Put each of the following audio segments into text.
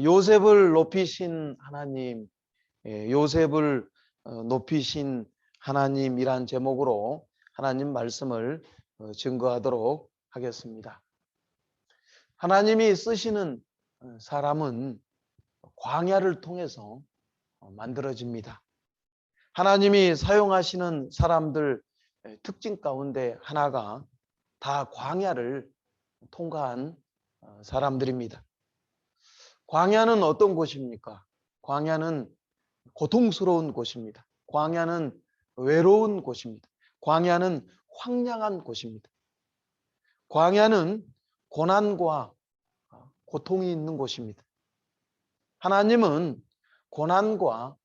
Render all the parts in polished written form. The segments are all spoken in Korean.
요셉을 높이신 하나님, 요셉을 높이신 하나님이란 제목으로 하나님 말씀을 증거하도록 하겠습니다. 하나님이 쓰시는 사람은 광야를 통해서 만들어집니다. 하나님이 사용하시는 사람들 특징 가운데 하나가 다 광야를 통과한 사람들입니다. 광야는 어떤 곳입니까? 광야는 고통스러운 곳입니다. 광야는 외로운 곳입니다. 광야는 황량한 곳입니다. 광야는 고난과 고통이 있는 곳입니다. 하나님은 고난과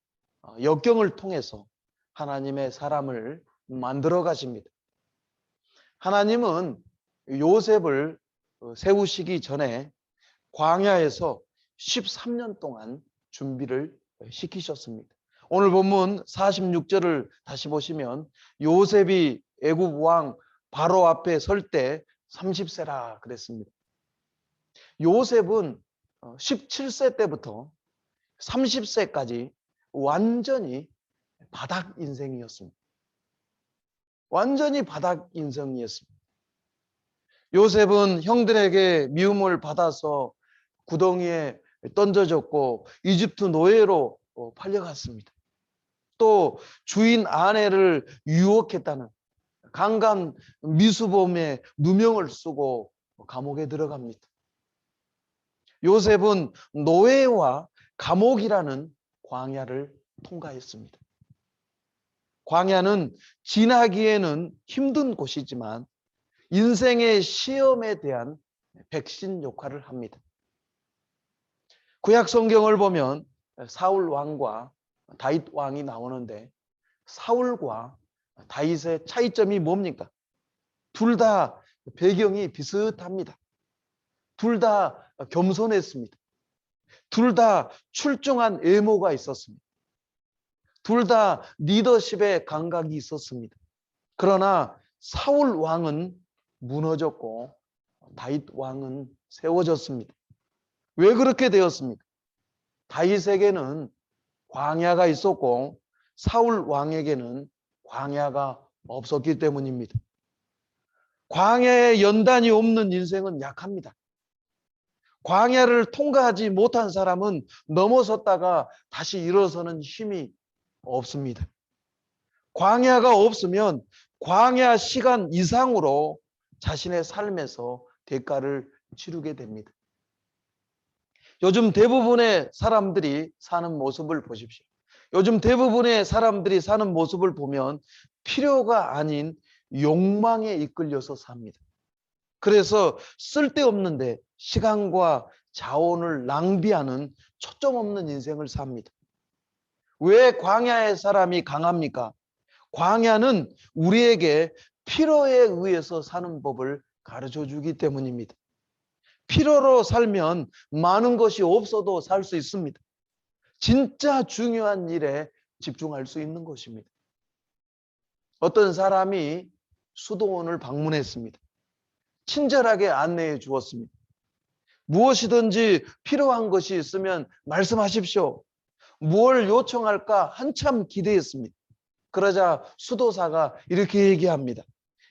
역경을 통해서 하나님의 사람을 만들어 가십니다. 하나님은 요셉을 세우시기 전에 광야에서 13년 동안 준비를 시키셨습니다. 오늘 본문 46절을 다시 보시면 요셉이 애굽 왕 바로 앞에 설 때 30세라 그랬습니다. 요셉은 17세 때부터 30세까지 완전히 바닥 인생이었습니다. 완전히 바닥 인생이었습니다. 요셉은 형들에게 미움을 받아서 구덩이에 던져졌고 이집트 노예로 팔려갔습니다. 또 주인 아내를 유혹했다는 강간 미수범의 누명을 쓰고 감옥에 들어갑니다. 요셉은 노예와 감옥이라는 광야를 통과했습니다. 광야는 지나기에는 힘든 곳이지만 인생의 시험에 대한 백신 역할을 합니다. 구약 성경을 보면 사울 왕과 다윗 왕이 나오는데 사울과 다윗의 차이점이 뭡니까? 둘 다 배경이 비슷합니다. 둘 다 겸손했습니다. 둘 다 출중한 외모가 있었습니다. 둘 다 리더십의 감각이 있었습니다. 그러나 사울 왕은 무너졌고 다윗 왕은 세워졌습니다. 왜 그렇게 되었습니까? 다윗에게는 광야가 있었고 사울 왕에게는 광야가 없었기 때문입니다. 광야에 연단이 없는 인생은 약합니다. 광야를 통과하지 못한 사람은 넘어섰다가 다시 일어서는 힘이 없습니다. 광야가 없으면 광야 시간 이상으로 자신의 삶에서 대가를 치르게 됩니다. 요즘 대부분의 사람들이 사는 모습을 보십시오. 요즘 대부분의 사람들이 사는 모습을 보면 필요가 아닌 욕망에 이끌려서 삽니다. 그래서 쓸데없는데 시간과 자원을 낭비하는 초점 없는 인생을 삽니다. 왜 광야의 사람이 강합니까? 광야는 우리에게 필요에 의해서 사는 법을 가르쳐 주기 때문입니다. 필요로 살면 많은 것이 없어도 살 수 있습니다. 진짜 중요한 일에 집중할 수 있는 것입니다. 어떤 사람이 수도원을 방문했습니다. 친절하게 안내해 주었습니다. 무엇이든지 필요한 것이 있으면 말씀하십시오. 뭘 요청할까 한참 기대했습니다. 그러자 수도사가 이렇게 얘기합니다.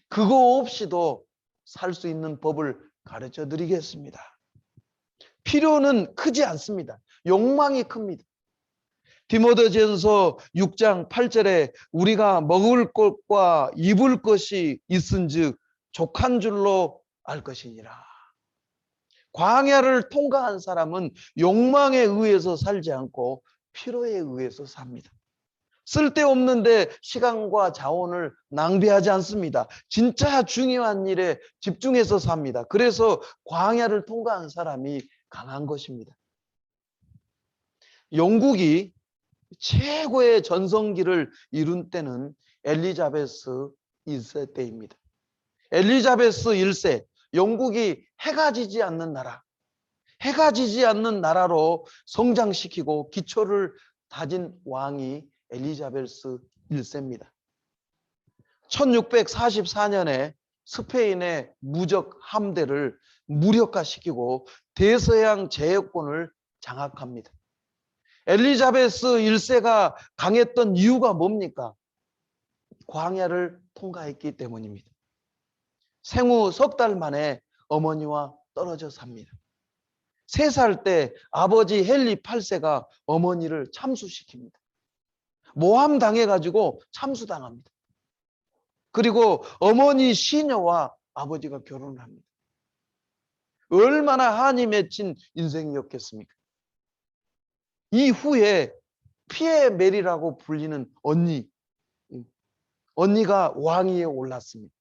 그거 없이도 살 수 있는 법을 가르쳐 드리겠습니다. 필요는 크지 않습니다. 욕망이 큽니다. 디모데전서 6장 8절에 우리가 먹을 것과 입을 것이 있은즉 족한 줄로 알 것이니라. 광야를 통과한 사람은 욕망에 의해서 살지 않고 필요에 의해서 삽니다. 쓸데없는데 시간과 자원을 낭비하지 않습니다. 진짜 중요한 일에 집중해서 삽니다. 그래서 광야를 통과한 사람이 강한 것입니다. 영국이 최고의 전성기를 이룬 때는 엘리자베스 1세 때입니다. 엘리자베스 1세, 영국이 해가 지지 않는 나라, 해가 지지 않는 나라로 성장시키고 기초를 다진 왕이 엘리자베스 1세입니다. 1644년에 스페인의 무적 함대를 무력화시키고 대서양 제해권을 장악합니다. 엘리자베스 1세가 강했던 이유가 뭡니까? 광야를 통과했기 때문입니다. 생후 석 달 만에 어머니와 떨어져 삽니다. 3살 때 아버지 헨리 8세가 어머니를 참수시킵니다. 모함 당해가지고 참수당합니다. 그리고 어머니 시녀와 아버지가 결혼을 합니다. 얼마나 한이 맺힌 인생이었겠습니까? 이후에 피에 메리라고 불리는 언니가 왕위에 올랐습니다.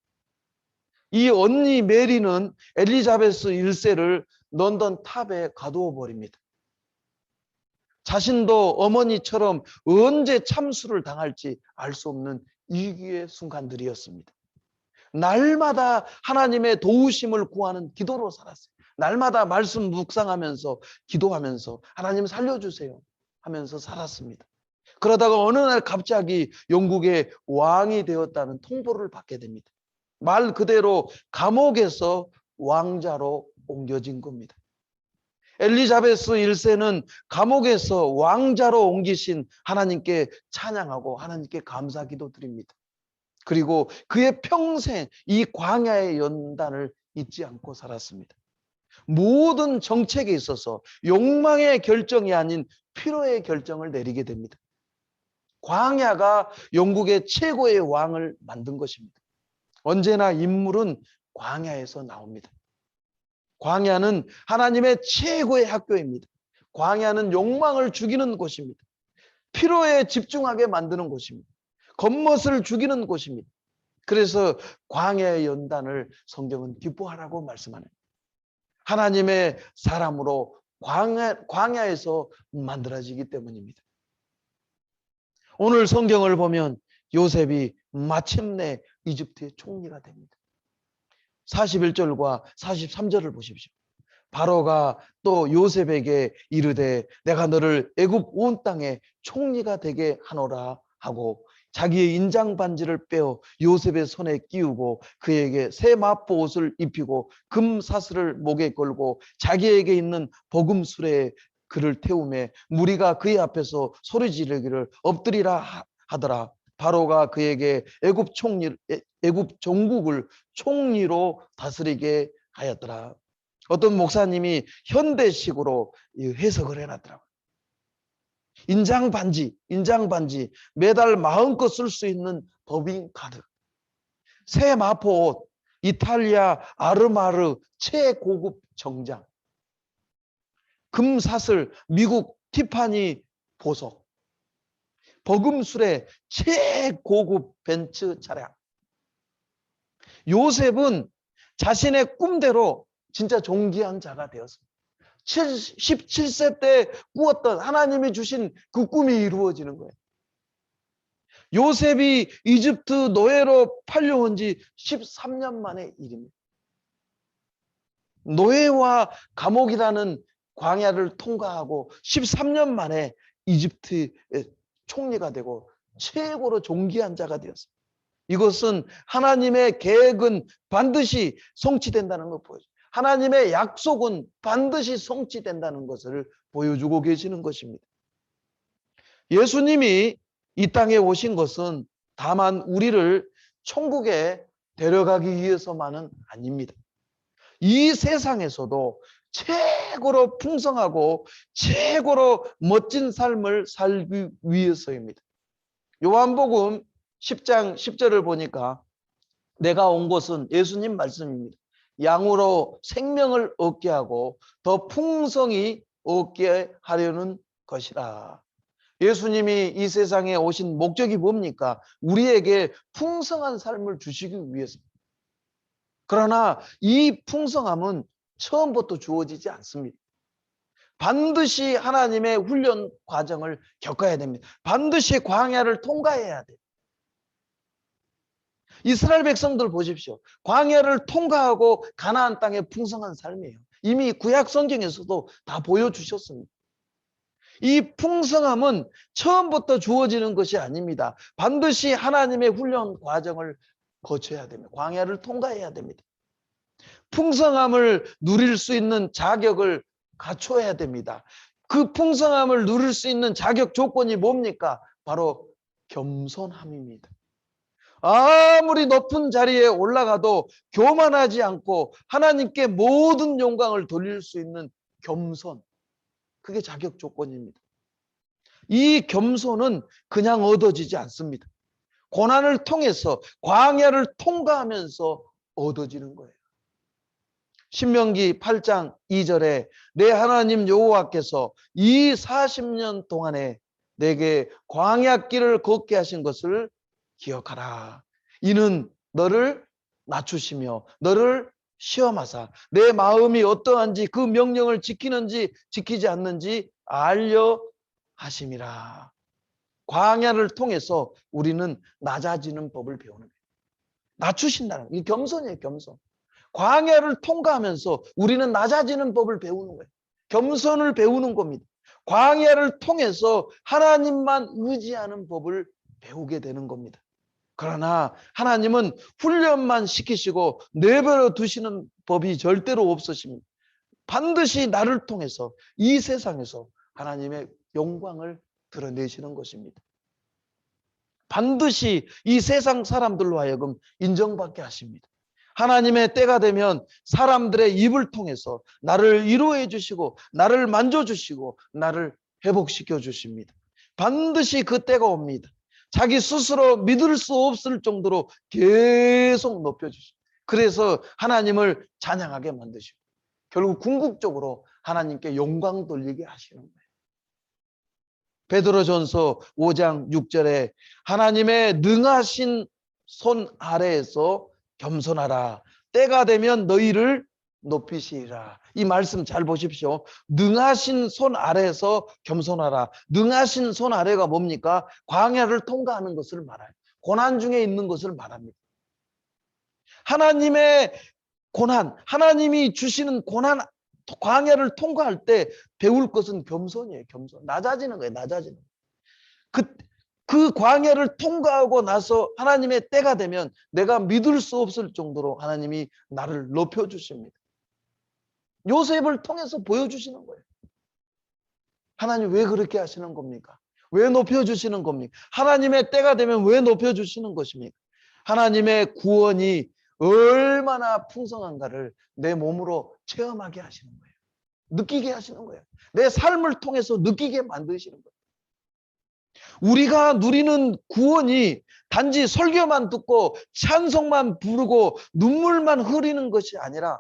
이 언니 메리는 엘리자베스 1세를 런던 탑에 가두어 버립니다. 자신도 어머니처럼 언제 참수를 당할지 알 수 없는 위기의 순간들이었습니다. 날마다 하나님의 도우심을 구하는 기도로 살았어요. 날마다 말씀 묵상하면서 기도하면서 하나님 살려주세요 하면서 살았습니다. 그러다가 어느 날 갑자기 영국의 왕이 되었다는 통보를 받게 됩니다. 말 그대로 감옥에서 왕자로 옮겨진 겁니다. 엘리자베스 1세는 감옥에서 왕자로 옮기신 하나님께 찬양하고 하나님께 감사기도 드립니다. 그리고 그의 평생 이 광야의 연단을 잊지 않고 살았습니다. 모든 정책에 있어서 욕망의 결정이 아닌 필요의 결정을 내리게 됩니다. 광야가 영국의 최고의 왕을 만든 것입니다. 언제나 인물은 광야에서 나옵니다. 광야는 하나님의 최고의 학교입니다. 광야는 욕망을 죽이는 곳입니다. 필요에 집중하게 만드는 곳입니다. 겉멋을 죽이는 곳입니다. 그래서 광야의 연단을 성경은 기뻐하라고 말씀하는 하나님의 사람으로 광야에서 만들어지기 때문입니다. 오늘 성경을 보면 요셉이 마침내 이집트의 총리가 됩니다. 41절과 43절을 보십시오. 바로가 또 요셉에게 이르되 내가 너를 애굽 온 땅에 총리가 되게 하노라 하고 자기의 인장 반지를 빼어 요셉의 손에 끼우고 그에게 새 마포 옷을 입히고 금 사슬을 목에 걸고 자기에게 있는 복음술에 그를 태우매 무리가 그의 앞에서 소리 지르기를 엎드리라 하더라. 바로가 그에게 애굽 종국을 총리로 다스리게 하였더라. 어떤 목사님이 현대식으로 해석을 해놨더라고요. 인장 반지 매달 마음껏 쓸 수 있는 법인카드, 새 마포 옷, 이탈리아 아르마르 최고급 정장, 금사슬 미국 티파니 보석, 버금술의 최고급 벤츠 차량. 요셉은 자신의 꿈대로 진짜 존귀한 자가 되었습니다. 17세 때 꾸었던 하나님이 주신 그 꿈이 이루어지는 거예요. 요셉이 이집트 노예로 팔려온 지 13년 만의 일입니다. 노예와 감옥이라는 광야를 통과하고 13년 만에 이집트의 총리가 되고 최고로 존귀한 자가 되었습니다. 이것은 하나님의 계획은 반드시 성취된다는 걸 보여줘요. 하나님의 약속은 반드시 성취된다는 것을 보여주고 계시는 것입니다. 예수님이 이 땅에 오신 것은 다만 우리를 천국에 데려가기 위해서만은 아닙니다. 이 세상에서도 최고로 풍성하고 최고로 멋진 삶을 살기 위해서입니다. 요한복음 10장 10절을 보니까 내가 온 것은 예수님 말씀입니다. 양으로 생명을 얻게 하고 더 풍성히 얻게 하려는 것이라. 예수님이 이 세상에 오신 목적이 뭡니까? 우리에게 풍성한 삶을 주시기 위해서입니다. 그러나 이 풍성함은 처음부터 주어지지 않습니다. 반드시 하나님의 훈련 과정을 겪어야 됩니다. 반드시 광야를 통과해야 돼요. 이스라엘 백성들 보십시오. 광야를 통과하고 가나안 땅의 풍성한 삶이에요. 이미 구약 성경에서도 다 보여주셨습니다. 이 풍성함은 처음부터 주어지는 것이 아닙니다. 반드시 하나님의 훈련 과정을 거쳐야 됩니다. 광야를 통과해야 됩니다. 풍성함을 누릴 수 있는 자격을 갖춰야 됩니다. 그 풍성함을 누릴 수 있는 자격 조건이 뭡니까? 바로 겸손함입니다. 아무리 높은 자리에 올라가도 교만하지 않고 하나님께 모든 영광을 돌릴 수 있는 겸손. 그게 자격 조건입니다. 이 겸손은 그냥 얻어지지 않습니다. 고난을 통해서 광야를 통과하면서 얻어지는 거예요. 신명기 8장 2절에 내 하나님 여호와께서 이 40년 동안에 내게 광야길을 걷게 하신 것을 기억하라. 이는 너를 낮추시며 너를 시험하사 내 마음이 어떠한지 그 명령을 지키는지 지키지 않는지 알려 하심이라. 광야를 통해서 우리는 낮아지는 법을 배우는 거예요. 낮추신다는 이 겸손이에요. 겸손. 광야를 통과하면서 우리는 낮아지는 법을 배우는 거예요. 겸손을 배우는 겁니다. 광야를 통해서 하나님만 의지하는 법을 배우게 되는 겁니다. 그러나 하나님은 훈련만 시키시고 내버려 두시는 법이 절대로 없으십니다. 반드시 나를 통해서 이 세상에서 하나님의 영광을 드러내시는 것입니다. 반드시 이 세상 사람들로 하여금 인정받게 하십니다. 하나님의 때가 되면 사람들의 입을 통해서 나를 위로해 주시고 나를 만져주시고 나를 회복시켜 주십니다. 반드시 그 때가 옵니다. 자기 스스로 믿을 수 없을 정도로 계속 높여주시고 그래서 하나님을 찬양하게 만드시고 결국 궁극적으로 하나님께 영광 돌리게 하시는 거예요. 베드로전서 5장 6절에 하나님의 능하신 손 아래에서 겸손하라. 때가 되면 너희를 높이시리라. 이 말씀 잘 보십시오. 능하신 손 아래에서 겸손하라. 능하신 손 아래가 뭡니까? 광야를 통과하는 것을 말해요. 고난 중에 있는 것을 말합니다. 하나님의 고난, 하나님이 주시는 고난, 광야를 통과할 때 배울 것은 겸손이에요. 겸손. 낮아지는 거예요. 낮아지는 거예요. 그 광야를 통과하고 나서 하나님의 때가 되면 내가 믿을 수 없을 정도로 하나님이 나를 높여주십니다. 요셉을 통해서 보여주시는 거예요. 하나님 왜 그렇게 하시는 겁니까? 왜 높여주시는 겁니까? 하나님의 때가 되면 왜 높여주시는 것입니까? 하나님의 구원이 얼마나 풍성한가를 내 몸으로 체험하게 하시는 거예요. 느끼게 하시는 거예요. 내 삶을 통해서 느끼게 만드시는 거예요. 우리가 누리는 구원이 단지 설교만 듣고 찬송만 부르고 눈물만 흐리는 것이 아니라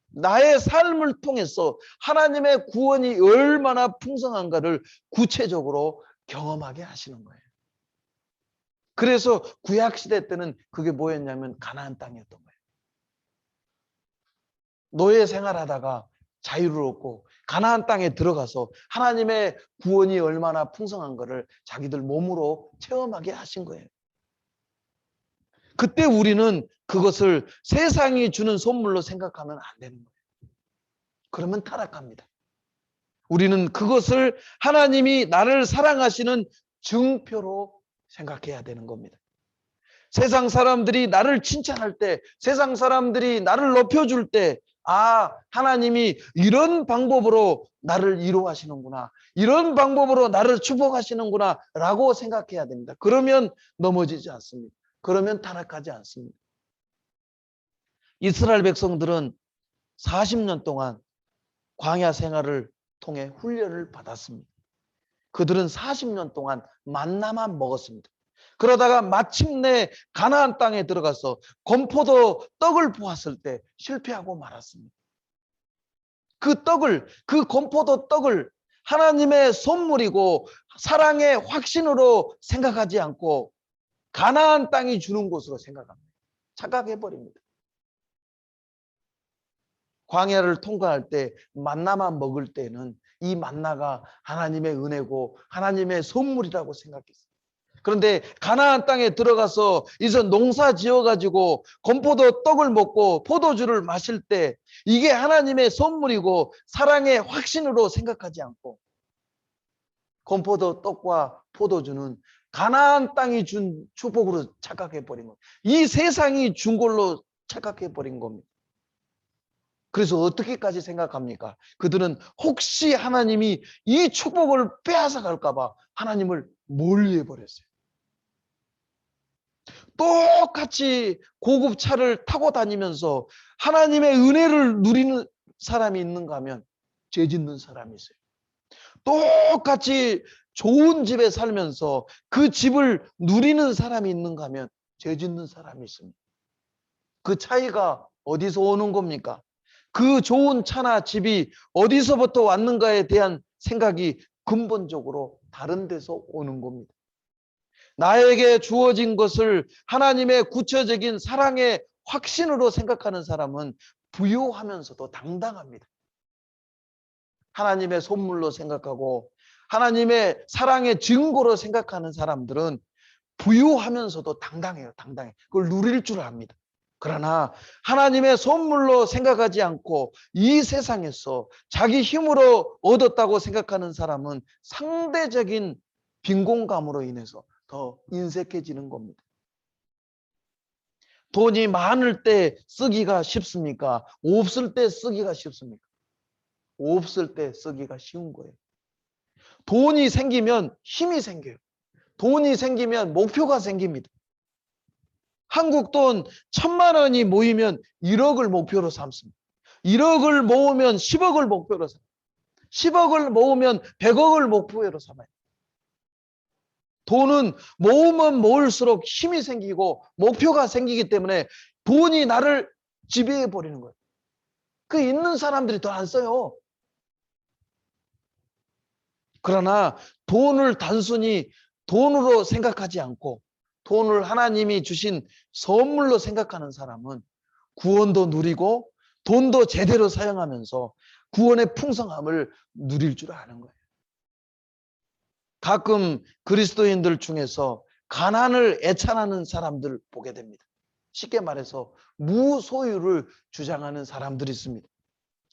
나의 삶을 통해서 하나님의 구원이 얼마나 풍성한가를 구체적으로 경험하게 하시는 거예요. 그래서 구약시대 때는 그게 뭐였냐면 가나안 땅이었던 거예요. 노예 생활하다가 자유를 얻고 가나안 땅에 들어가서 하나님의 구원이 얼마나 풍성한 것을 자기들 몸으로 체험하게 하신 거예요. 그때 우리는 그것을 세상이 주는 선물로 생각하면 안 되는 거예요. 그러면 타락합니다. 우리는 그것을 하나님이 나를 사랑하시는 증표로 생각해야 되는 겁니다. 세상 사람들이 나를 칭찬할 때, 세상 사람들이 나를 높여줄 때, 아, 하나님이 이런 방법으로 나를 위로하시는구나, 이런 방법으로 나를 축복하시는구나 라고 생각해야 됩니다. 그러면 넘어지지 않습니다. 그러면 타락하지 않습니다. 이스라엘 백성들은 40년 동안 광야 생활을 통해 훈련을 받았습니다. 그들은 40년 동안 만나만 먹었습니다. 그러다가 마침내 가나안 땅에 들어가서 건포도 떡을 보았을 때 실패하고 말았습니다. 그 건포도 떡을 하나님의 선물이고 사랑의 확신으로 생각하지 않고 가나안 땅이 주는 것으로 생각합니다. 착각해버립니다. 광야를 통과할 때 만나만 먹을 때는 이 만나가 하나님의 은혜고 하나님의 선물이라고 생각했어요. 그런데 가나안 땅에 들어가서 이제 농사 지어가지고 건포도 떡을 먹고 포도주를 마실 때 이게 하나님의 선물이고 사랑의 확신으로 생각하지 않고 건포도 떡과 포도주는 가나안 땅이 준 축복으로 착각해버린 겁니다. 이 세상이 준 걸로 착각해버린 겁니다. 그래서 어떻게까지 생각합니까? 그들은 혹시 하나님이 이 축복을 빼앗아 갈까 봐 하나님을 멀리해 버렸어요. 똑같이 고급 차를 타고 다니면서 하나님의 은혜를 누리는 사람이 있는가 하면 죄 짓는 사람이 있어요. 똑같이 좋은 집에 살면서 그 집을 누리는 사람이 있는가 하면 죄 짓는 사람이 있습니다. 그 차이가 어디서 오는 겁니까? 그 좋은 차나 집이 어디서부터 왔는가에 대한 생각이 근본적으로 다른 데서 오는 겁니다. 나에게 주어진 것을 하나님의 구체적인 사랑의 확신으로 생각하는 사람은 부유하면서도 당당합니다. 하나님의 선물로 생각하고 하나님의 사랑의 증거로 생각하는 사람들은 부유하면서도 당당해요. 당당해. 그걸 누릴 줄 압니다. 그러나 하나님의 선물로 생각하지 않고 이 세상에서 자기 힘으로 얻었다고 생각하는 사람은 상대적인 빈곤감으로 인해서 더 인색해지는 겁니다. 돈이 많을 때 쓰기가 쉽습니까? 없을 때 쓰기가 쉽습니까? 없을 때 쓰기가 쉬운 거예요. 돈이 생기면 힘이 생겨요. 돈이 생기면 목표가 생깁니다. 한국 돈 1,000만 원이 모이면 1억을 목표로 삼습니다. 1억을 모으면 10억을 목표로 삼습니다. 10억을 모으면 100억을 목표로 삼아요. 돈은 모으면 모을수록 힘이 생기고 목표가 생기기 때문에 돈이 나를 지배해 버리는 거예요. 그 있는 사람들이 더 안 써요. 그러나 돈을 단순히 돈으로 생각하지 않고 돈을 하나님이 주신 선물로 생각하는 사람은 구원도 누리고 돈도 제대로 사용하면서 구원의 풍성함을 누릴 줄 아는 거예요. 가끔 그리스도인들 중에서 가난을 애찬하는 사람들 보게 됩니다. 쉽게 말해서 무소유를 주장하는 사람들이 있습니다.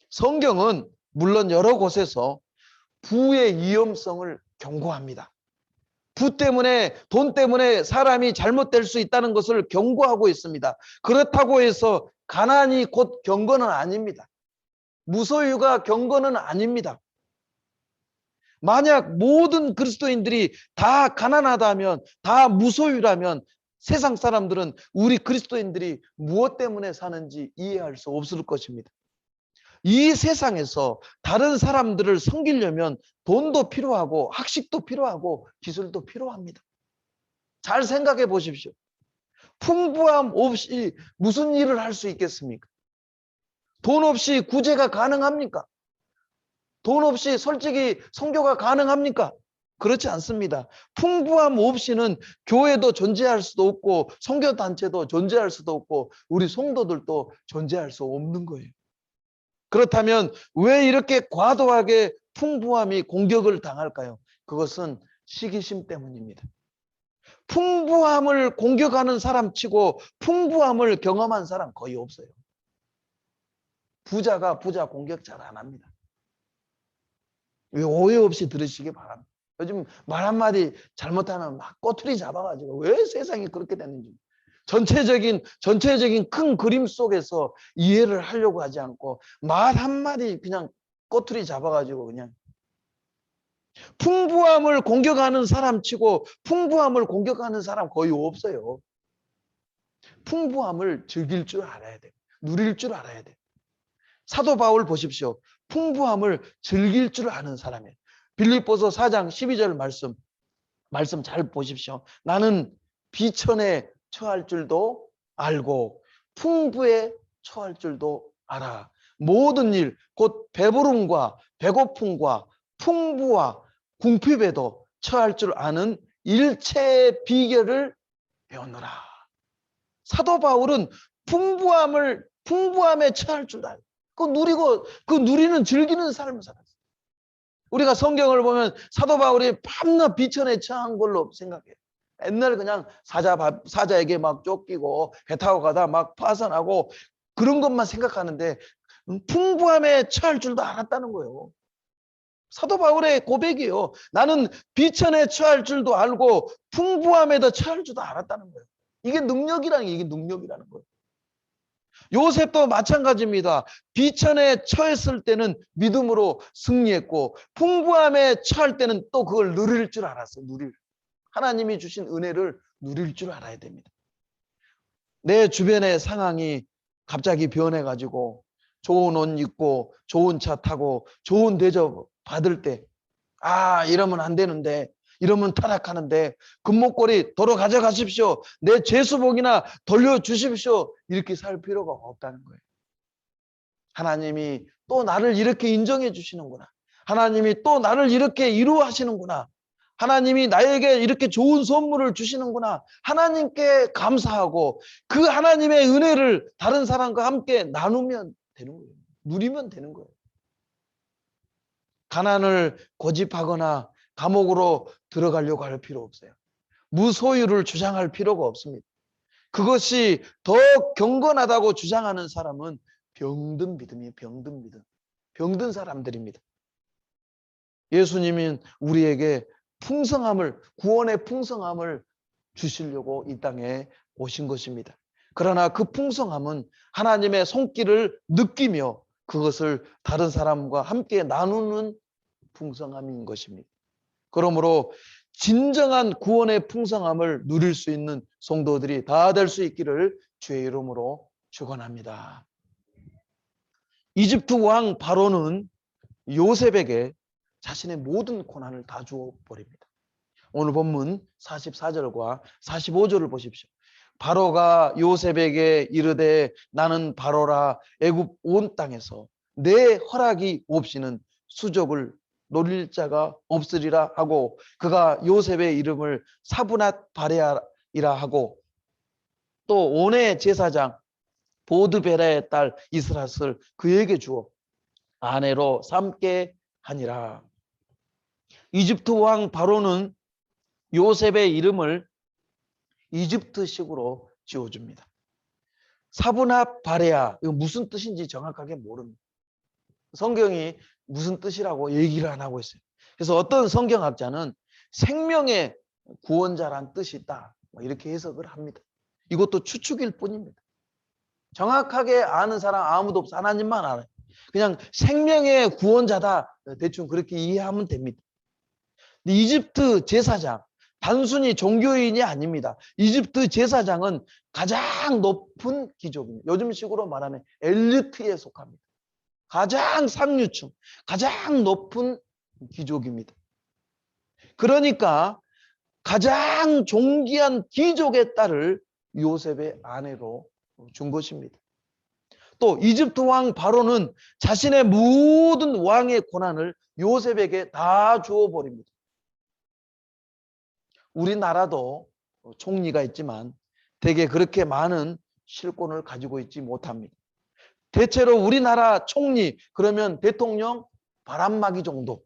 성경은 물론 여러 곳에서 부의 위험성을 경고합니다. 부 때문에, 돈 때문에 사람이 잘못될 수 있다는 것을 경고하고 있습니다. 그렇다고 해서 가난이 곧 경고는 아닙니다. 무소유가 경고는 아닙니다. 만약 모든 그리스도인들이 다 가난하다면, 다 무소유라면 세상 사람들은 우리 그리스도인들이 무엇 때문에 사는지 이해할 수 없을 것입니다. 이 세상에서 다른 사람들을 섬기려면 돈도 필요하고 학식도 필요하고 기술도 필요합니다. 잘 생각해 보십시오. 풍부함 없이 무슨 일을 할 수 있겠습니까? 돈 없이 구제가 가능합니까? 돈 없이 솔직히 선교가 가능합니까? 그렇지 않습니다. 풍부함 없이는 교회도 존재할 수도 없고 선교단체도 존재할 수도 없고 우리 성도들도 존재할 수 없는 거예요. 그렇다면 왜 이렇게 과도하게 풍부함이 공격을 당할까요? 그것은 시기심 때문입니다. 풍부함을 공격하는 사람 치고 풍부함을 경험한 사람 거의 없어요. 부자가 부자 공격 잘 안 합니다. 오해 없이 들으시기 바랍니다. 요즘 말 한마디 잘못하면 막 꼬투리 잡아가지고 왜 세상이 그렇게 됐는지 전체적인 큰 그림 속에서 이해를 하려고 하지 않고 말 한마디 그냥 꼬투리 잡아가지고 그냥 풍부함을 공격하는 사람 치고 풍부함을 공격하는 사람 거의 없어요. 풍부함을 즐길 줄 알아야 돼요. 누릴 줄 알아야 돼요. 사도 바울 보십시오. 풍부함을 즐길 줄 아는 사람이에요. 빌립보서 4장 12절 말씀 잘 보십시오. 나는 비천에 처할 줄도 알고 풍부에 처할 줄도 알아. 모든 일, 곧 배부름과 배고픔과 풍부와 궁핍에도 처할 줄 아는 일체의 비결을 배우노라. 사도 바울은 풍부함에 처할 줄 알고 그 누리고 그 누리는 즐기는 삶을 살았어요. 우리가 성경을 보면 사도 바울이 밤낮 비천에 처한 걸로 생각해요. 옛날 그냥 사자에게 막 쫓기고 배 타고 가다 막 파산하고 그런 것만 생각하는데 풍부함에 처할 줄도 알았다는 거예요. 사도 바울의 고백이에요. 나는 비천에 처할 줄도 알고 풍부함에도 처할 줄도 알았다는 거예요. 이게 능력이라는 거예요. 요셉도 마찬가지입니다. 비천에 처했을 때는 믿음으로 승리했고 풍부함에 처할 때는 또 그걸 누릴 줄 알았어요. 하나님이 주신 은혜를 누릴 줄 알아야 됩니다. 내 주변의 상황이 갑자기 변해가지고 좋은 옷 입고 좋은 차 타고 좋은 대접 받을 때, 이러면 안 되는데, 이러면 타락하는데, 금목걸이 도로 가져가십시오, 내 죄수복이나 돌려주십시오, 이렇게 살 필요가 없다는 거예요. 하나님이 또 나를 이렇게 인정해 주시는구나, 하나님이 또 나를 이렇게 이루하시는구나, 하나님이 나에게 이렇게 좋은 선물을 주시는구나, 하나님께 감사하고 그 하나님의 은혜를 다른 사람과 함께 나누면 되는 거예요. 누리면 되는 거예요. 가난을 고집하거나 감옥으로 들어가려고 할 필요 없어요. 무소유를 주장할 필요가 없습니다. 그것이 더 경건하다고 주장하는 사람은 병든 믿음이에요. 병든 믿음. 병든 사람들입니다. 예수님은 우리에게 풍성함을, 구원의 풍성함을 주시려고 이 땅에 오신 것입니다. 그러나 그 풍성함은 하나님의 손길을 느끼며 그것을 다른 사람과 함께 나누는 풍성함인 것입니다. 그러므로 진정한 구원의 풍성함을 누릴 수 있는 성도들이 다 될 수 있기를 주의 이름으로 축원합니다. 이집트 왕 바로는 요셉에게 자신의 모든 고난을 다 주어 버립니다. 오늘 본문 44절과 45절을 보십시오. 바로가 요셉에게 이르되 나는 바로라 애굽 온 땅에서 내 허락이 없이는 수족을 노릴 자가 없으리라 하고, 그가 요셉의 이름을 사브낫 바레아이라 하고, 또 온의 제사장 보드베라의 딸 이스라엘을 그에게 주어 아내로 삼게 하니라. 이집트 왕 바로는 요셉의 이름을 이집트식으로 지어줍니다. 사브낫 바레아, 이거 무슨 뜻인지 정확하게 모릅니다. 성경이 무슨 뜻이라고 얘기를 안 하고 있어요. 그래서 어떤 성경학자는 생명의 구원자란 뜻이 있다, 이렇게 해석을 합니다. 이것도 추측일 뿐입니다. 정확하게 아는 사람 아무도 없어. 하나님만 알아요. 그냥 생명의 구원자다, 대충 그렇게 이해하면 됩니다. 이집트 제사장, 단순히 종교인이 아닙니다. 이집트 제사장은 가장 높은 귀족입니다. 요즘식으로 말하면 엘리트에 속합니다. 가장 상류층, 가장 높은 귀족입니다. 그러니까 가장 존귀한 귀족의 딸을 요셉의 아내로 준 것입니다. 또 이집트 왕 바로는 자신의 모든 왕의 권한을 요셉에게 다 주어버립니다. 우리나라도 총리가 있지만 대개 그렇게 많은 실권을 가지고 있지 못합니다. 대체로 우리나라 총리 그러면 대통령 바람막이 정도,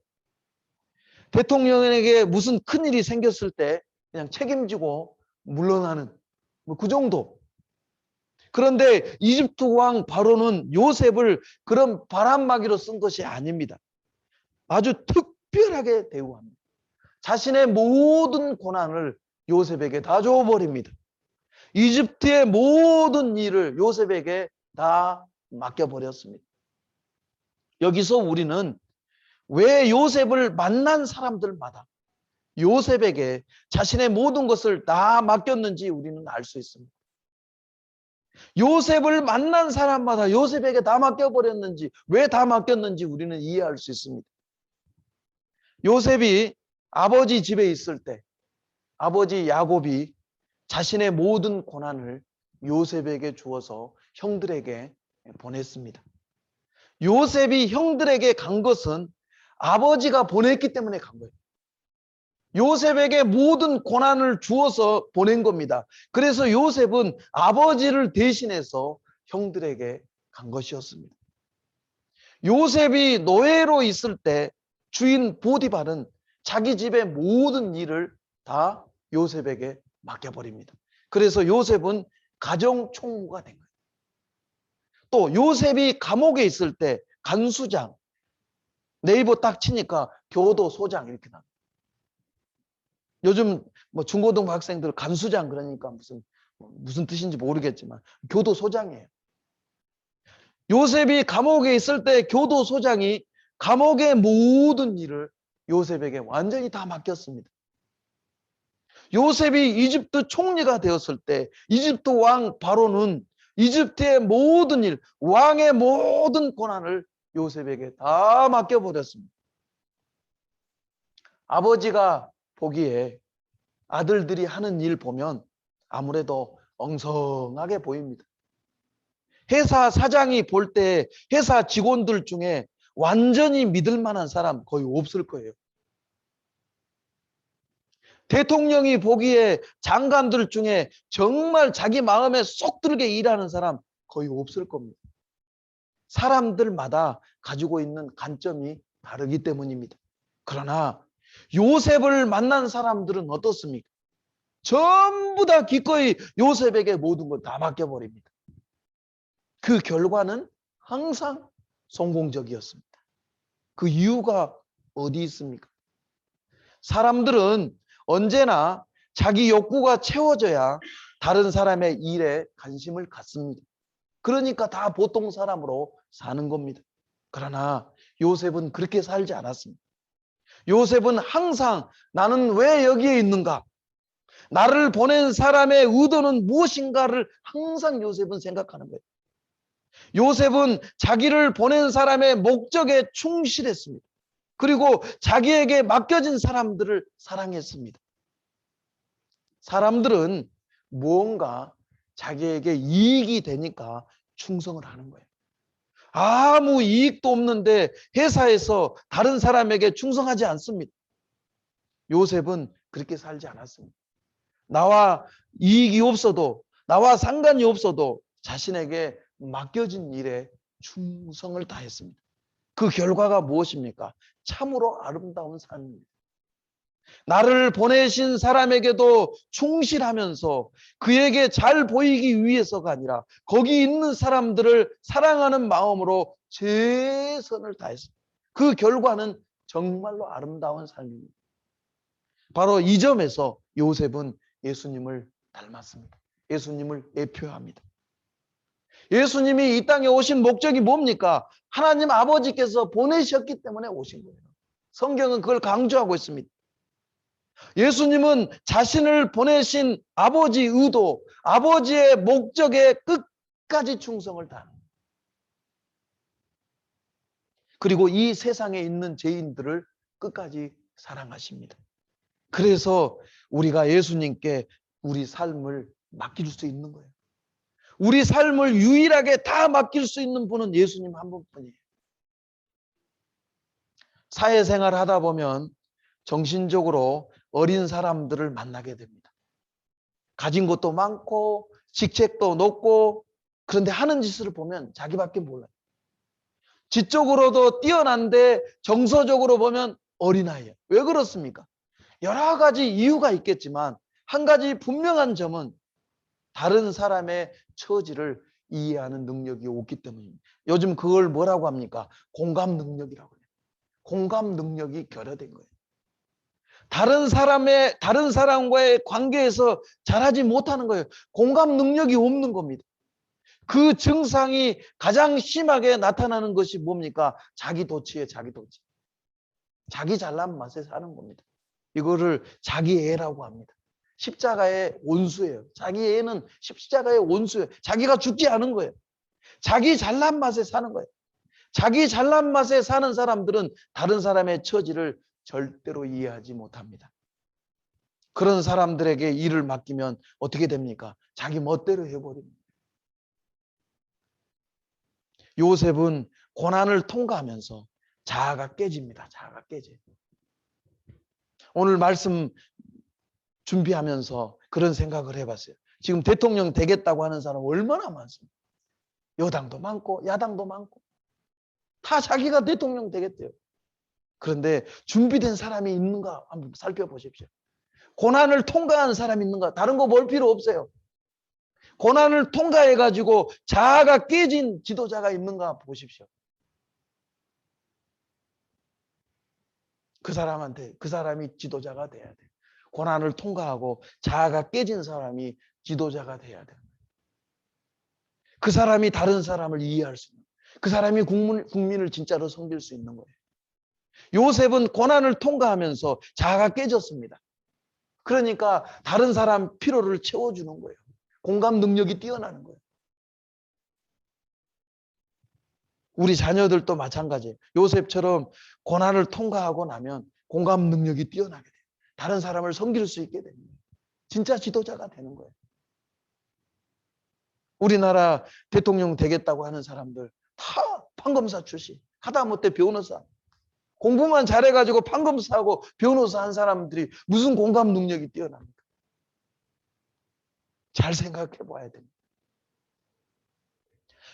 대통령에게 무슨 큰일이 생겼을 때 그냥 책임지고 물러나는 그 정도. 그런데 이집트 왕 바로는 요셉을 그런 바람막이로 쓴 것이 아닙니다. 아주 특별하게 대우합니다. 자신의 모든 고난을 요셉에게 다 줘버립니다. 이집트의 모든 일을 요셉에게 다 맡겨버렸습니다. 여기서 우리는 왜 요셉을 만난 사람들마다 요셉에게 자신의 모든 것을 다 맡겼는지 우리는 알 수 있습니다. 요셉을 만난 사람마다 요셉에게 다 맡겨버렸는지, 왜 다 맡겼는지 우리는 이해할 수 있습니다. 요셉이 아버지 집에 있을 때 아버지 야곱이 자신의 모든 고난을 요셉에게 주어서 형들에게 보냈습니다. 요셉이 형들에게 간 것은 아버지가 보냈기 때문에 간 거예요. 요셉에게 모든 고난을 주어서 보낸 겁니다. 그래서 요셉은 아버지를 대신해서 형들에게 간 것이었습니다. 요셉이 노예로 있을 때 주인 보디발은 자기 집의 모든 일을 다 요셉에게 맡겨버립니다. 그래서 요셉은 가정총무가 된 거예요. 또 요셉이 감옥에 있을 때 간수장, 네이버 딱 치니까 교도소장 이렇게 나와요. 요즘 중고등부 학생들 간수장 그러니까 무슨 뜻인지 모르겠지만 교도소장이에요. 요셉이 감옥에 있을 때 교도소장이 감옥의 모든 일을 요셉에게 완전히 다 맡겼습니다. 요셉이 이집트 총리가 되었을 때 이집트 왕 바로는 이집트의 모든 일, 왕의 모든 권한을 요셉에게 다 맡겨버렸습니다. 아버지가 보기에 아들들이 하는 일 보면 아무래도 엉성하게 보입니다. 회사 사장이 볼 때 회사 직원들 중에 완전히 믿을 만한 사람 거의 없을 거예요. 대통령이 보기에 장관들 중에 정말 자기 마음에 쏙 들게 일하는 사람 거의 없을 겁니다. 사람들마다 가지고 있는 관점이 다르기 때문입니다. 그러나 요셉을 만난 사람들은 어떻습니까? 전부 다 기꺼이 요셉에게 모든 걸 다 맡겨버립니다. 그 결과는 항상 성공적이었습니다. 그 이유가 어디 있습니까? 사람들은 언제나 자기 욕구가 채워져야 다른 사람의 일에 관심을 갖습니다. 그러니까 다 보통 사람으로 사는 겁니다. 그러나 요셉은 그렇게 살지 않았습니다. 요셉은 항상 나는 왜 여기에 있는가? 나를 보낸 사람의 의도는 무엇인가를 항상 요셉은 생각하는 거예요. 요셉은 자기를 보낸 사람의 목적에 충실했습니다. 그리고 자기에게 맡겨진 사람들을 사랑했습니다. 사람들은 무언가 자기에게 이익이 되니까 충성을 하는 거예요. 아무 이익도 없는데 회사에서 다른 사람에게 충성하지 않습니다. 요셉은 그렇게 살지 않았습니다. 나와 이익이 없어도, 나와 상관이 없어도 자신에게 맡겨진 일에 충성을 다했습니다. 그 결과가 무엇입니까? 참으로 아름다운 삶입니다. 나를 보내신 사람에게도 충실하면서 그에게 잘 보이기 위해서가 아니라 거기 있는 사람들을 사랑하는 마음으로 최선을 다했습니다. 그 결과는 정말로 아름다운 삶입니다. 바로 이 점에서 요셉은 예수님을 닮았습니다. 예수님을 예표합니다. 예수님이 이 땅에 오신 목적이 뭡니까? 하나님 아버지께서 보내셨기 때문에 오신 거예요. 성경은 그걸 강조하고 있습니다. 예수님은 자신을 보내신 아버지 의도, 아버지의 목적에 끝까지 충성을 다합니다. 그리고 이 세상에 있는 죄인들을 끝까지 사랑하십니다. 그래서 우리가 예수님께 우리 삶을 맡길 수 있는 거예요. 우리 삶을 유일하게 다 맡길 수 있는 분은 예수님 한 분뿐이에요. 사회생활을 하다 보면 정신적으로 어린 사람들을 만나게 됩니다. 가진 것도 많고 직책도 높고 그런데 하는 짓을 보면 자기밖에 몰라요. 지적으로도 뛰어난데 정서적으로 보면 어린아이예요. 왜 그렇습니까? 여러 가지 이유가 있겠지만 한 가지 분명한 점은 다른 사람의 처지를 이해하는 능력이 없기 때문입니다. 요즘 그걸 뭐라고 합니까? 공감 능력이라고 해요. 공감 능력이 결여된 거예요. 다른 사람과의 관계에서 잘하지 못하는 거예요. 공감 능력이 없는 겁니다. 그 증상이 가장 심하게 나타나는 것이 뭡니까? 자기 도취에 자기 도취. 자기 잘난 맛에 사는 겁니다. 이거를 자기 애라고 합니다. 십자가의 원수예요. 자기 애는 십자가의 원수예요. 자기가 죽지 않은 거예요. 자기 잘난 맛에 사는 거예요. 자기 잘난 맛에 사는 사람들은 다른 사람의 처지를 절대로 이해하지 못합니다. 그런 사람들에게 일을 맡기면 어떻게 됩니까? 자기 멋대로 해버립니다. 요셉은 고난을 통과하면서 자아가 깨집니다. 자아가 깨져요. 오늘 말씀 준비하면서 그런 생각을 해봤어요. 지금 대통령 되겠다고 하는 사람 얼마나 많습니까? 여당도 많고 야당도 많고 다 자기가 대통령 되겠대요. 그런데 준비된 사람이 있는가 한번 살펴보십시오. 고난을 통과한 사람이 있는가? 다른 거 볼 필요 없어요. 고난을 통과해가지고 자아가 깨진 지도자가 있는가 보십시오. 그 사람이 지도자가 돼야 돼요. 고난을 통과하고 자아가 깨진 사람이 지도자가 돼야 돼요. 그 사람이 다른 사람을 이해할 수 있는. 그 사람이 국민을 진짜로 섬길 수 있는 거예요. 요셉은 고난을 통과하면서 자아가 깨졌습니다. 그러니까 다른 사람 필요를 채워주는 거예요. 공감 능력이 뛰어나는 거예요. 우리 자녀들도 마찬가지예요. 요셉처럼 고난을 통과하고 나면 공감 능력이 뛰어나게 돼요. 다른 사람을 섬길 수 있게 됩니다. 진짜 지도자가 되는 거예요. 우리나라 대통령 되겠다고 하는 사람들 다 판검사 출신, 하다못해 변호사. 공부만 잘해가지고 판검사하고 변호사 한 사람들이 무슨 공감 능력이 뛰어납니까? 잘 생각해 봐야 됩니다.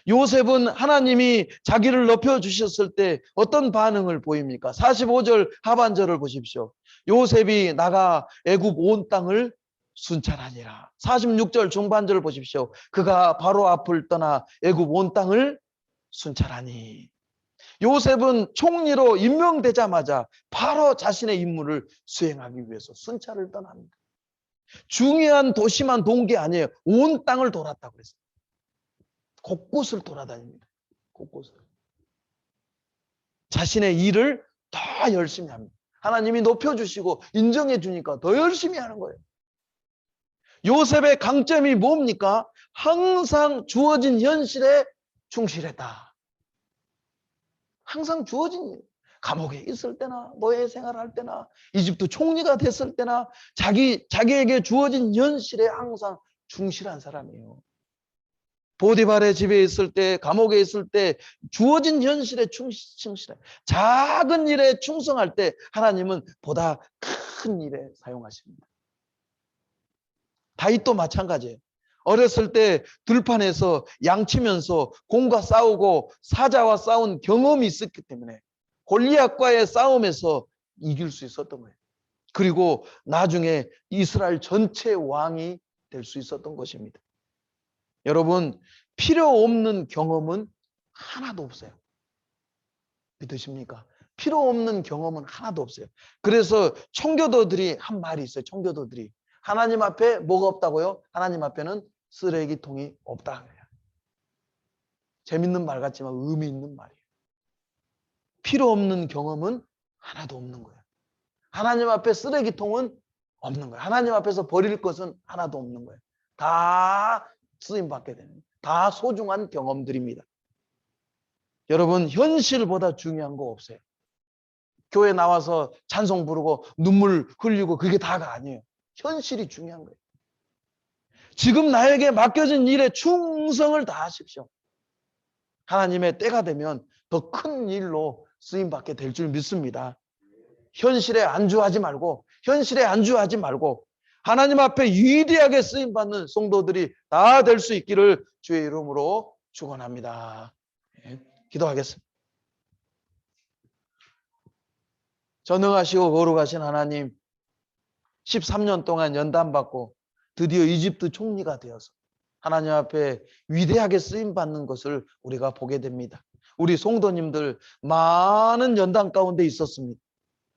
요셉은 하나님이 자기를 높여주셨을 때 어떤 반응을 보입니까? 45절 하반절을 보십시오. 요셉이 나가 애굽 온 땅을 순찰하니라. 46절 중반절을 보십시오. 그가 바로 앞을 떠나 애굽 온 땅을 순찰하니. 요셉은 총리로 임명되자마자 바로 자신의 임무를 수행하기 위해서 순찰을 떠납니다. 중요한 도시만 돈 게 아니에요. 온 땅을 돌았다고 그랬어요. 곳곳을 돌아다닙니다. 곳곳을. 자신의 일을 더 열심히 합니다. 하나님이 높여주시고 인정해 주니까 더 열심히 하는 거예요. 요셉의 강점이 뭡니까? 항상 주어진 현실에 충실했다. 항상 주어진 일. 감옥에 있을 때나 노예 생활할 때나 이집트 총리가 됐을 때나 자기에게 주어진 현실에 항상 충실한 사람이에요. 보디발의 집에 있을 때, 감옥에 있을 때 주어진 현실에 충실해. 작은 일에 충성할 때 하나님은 보다 큰 일에 사용하십니다. 다윗도 마찬가지예요. 어렸을 때 들판에서 양치면서 공과 싸우고 사자와 싸운 경험이 있었기 때문에 골리앗과의 싸움에서 이길 수 있었던 거예요. 그리고 나중에 이스라엘 전체 왕이 될 수 있었던 것입니다. 여러분, 필요 없는 경험은 하나도 없어요. 믿으십니까? 필요 없는 경험은 하나도 없어요. 그래서 청교도들이 한 말이 있어요. 청교도들이. 하나님 앞에 뭐가 없다고요? 하나님 앞에는 쓰레기통이 없다. 재밌는 말 같지만 의미 있는 말이에요. 필요 없는 경험은 하나도 없는 거예요. 하나님 앞에 쓰레기통은 없는 거예요. 하나님 앞에서 버릴 것은 하나도 없는 거예요. 다 쓰임받게 되는 거예요. 다 소중한 경험들입니다. 여러분, 현실보다 중요한 거 없어요. 교회 나와서 찬송 부르고 눈물 흘리고 그게 다가 아니에요. 현실이 중요한 거예요. 지금 나에게 맡겨진 일에 충성을 다하십시오. 하나님의 때가 되면 더 큰 일로 쓰임받게 될 줄 믿습니다. 현실에 안주하지 말고 하나님 앞에 위대하게 쓰임받는 성도들이 다 될 수 있기를 주의 이름으로 축원합니다. 기도하겠습니다. 전능하시고 거룩하신 하나님, 13년 동안 연단받고 드디어 이집트 총리가 되어서 하나님 앞에 위대하게 쓰임받는 것을 우리가 보게 됩니다. 우리 성도님들 많은 연단 가운데 있었습니다.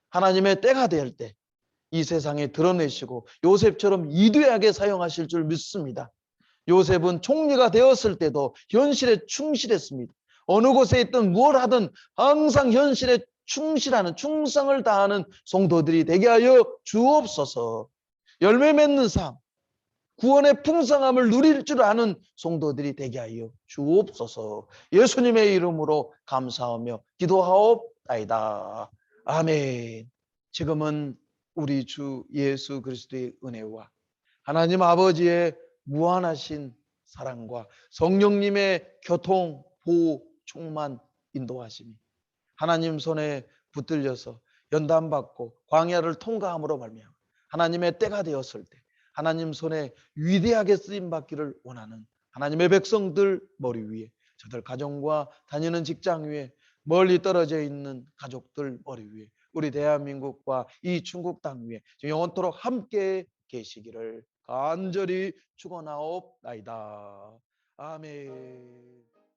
하나님의 때가 될 때 이 세상에 드러내시고 요셉처럼 위대하게 사용하실 줄 믿습니다. 요셉은 총리가 되었을 때도 현실에 충실했습니다. 어느 곳에 있든 뭘 하든 항상 현실에 충실하는, 충성을 다하는 성도들이 되게 하여 주옵소서. 열매 맺는 삶, 구원의 풍성함을 누릴 줄 아는 성도들이 되게 하여 주옵소서. 예수님의 이름으로 감사하며 기도하옵나이다. 아멘. 지금은 우리 주 예수 그리스도의 은혜와 하나님 아버지의 무한하신 사랑과 성령님의 교통, 보호, 충만, 인도하심이 하나님 손에 붙들려서 연단받고 광야를 통과함으로 말미암아 하나님의 때가 되었을 때 하나님 손에 위대하게 쓰임받기를 원하는 하나님의 백성들 머리 위에, 저들 가정과 다니는 직장 위에, 멀리 떨어져 있는 가족들 머리 위에, 우리 대한민국과 이 중국 땅 위에 영원토록 함께 계시기를 간절히 축원하옵나이다. 아멘.